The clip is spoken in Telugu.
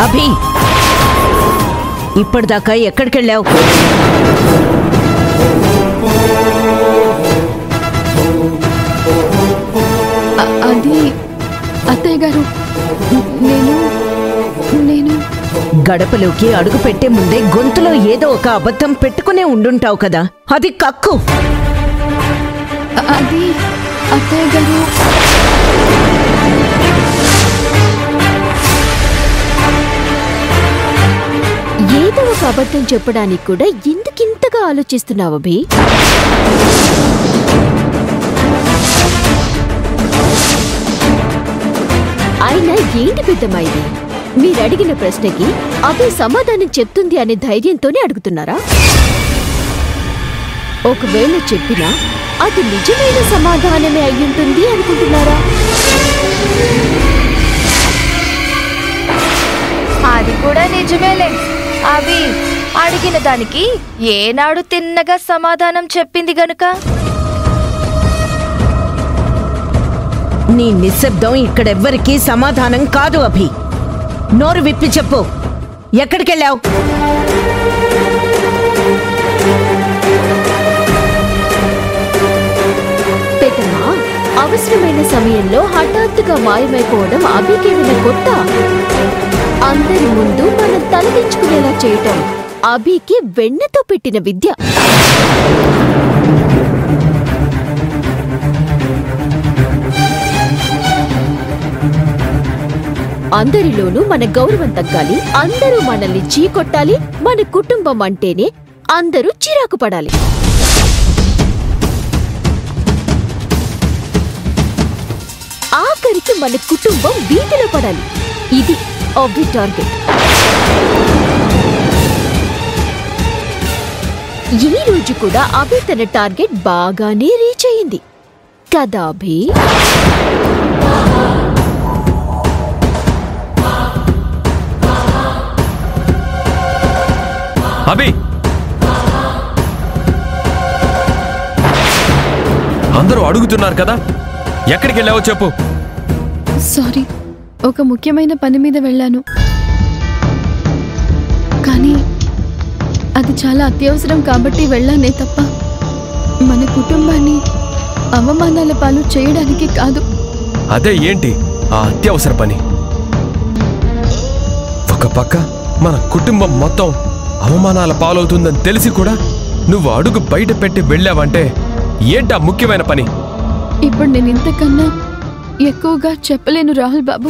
అభి, ఇప్పటిదాకా ఎక్కడికెళ్ళావు? అది అత్తయ్య గారు, నేను గడపలోకి అడుగు పెట్టే ముందే గొంతులో ఏదో ఒక అబద్ధం పెట్టుకునే ఉండుంటావు కదా, అది కక్కు. అది అత్తయ్య గారు, ఏదో ఒక అబద్ధం చెప్పడానికి కూడా ఎందుకింతగా ఆలోచిస్తున్నావు అభి? అయినా ఏంటి పెద్దమ్మా ఇది? మీరడిగిన ప్రశ్నకి అభి సమాధానం చెప్తుంది అనే ధైర్యంతోనే అడుగుతున్నారా? ఒకవేళ చెప్పినా అది నిజమైన సమాధానమే అయ్యుంటుంది అనుకుంటున్నారా? అది కూడా నిజమేలే. అవి అడిగిన దానికి ఏనాడు తిన్నగా సమాధానం చెప్పింది గనుక. నీ నిశ్శబ్దం ఇక్కడెవ్వరికీ సమాధానం కాదు అభి. నోరు విప్పి చెప్పు, ఎక్కడికెళ్ళావు? పెద్దమ్మా, అవసరమైన సమయంలో హఠాత్తుగా మాయమైపోవడం అభికేమైనా కొత్త? అందరి ముందు మనం తలదించుకునేలా చేయటం అభికి వెన్నతో పెట్టిన విద్య. అందరిలోనూ మన గౌరవం తగ్గాలి, అందరూ మనల్ని చీకొట్టాలి, మన కుటుంబం అంటేనే అందరూ చిరాకు పడాలి. ఆఖరికి మన కుటుంబం వీధిలో పడాలి. ఇది అభి టార్గెట్. ఈ రోజు కూడా అభి తన టార్గెట్ బాగానే రీచ్ అయింది కదా అభి? అభి, అందరూ అడుగుతున్నారు కదా, ఎక్కడికి వెళ్ళావో చెప్పు. సారీ, ఒక ముఖ్యమైన పని మీద వెళ్ళాను. కానీ అది చాలా అత్యవసరం కాబట్టి వెళ్ళానే తప్ప మన కుటుంబాన్ని అవమానాల పాలు చేయడానికి కాదు. అదే ఏంటి ఆ అత్యవసర పని? ఒక పక్క మన కుటుంబం మొత్తం అవమానాల పాలవుతుందని తెలిసి కూడా నువ్వు అడుగు బయట పెట్టి వెళ్ళావంటే ఏంటా ముఖ్యమైన పని? ఇప్పుడు నేను ఇంతకన్నా ఎక్కువగా చెప్పలేను రాహుల్ బాబు.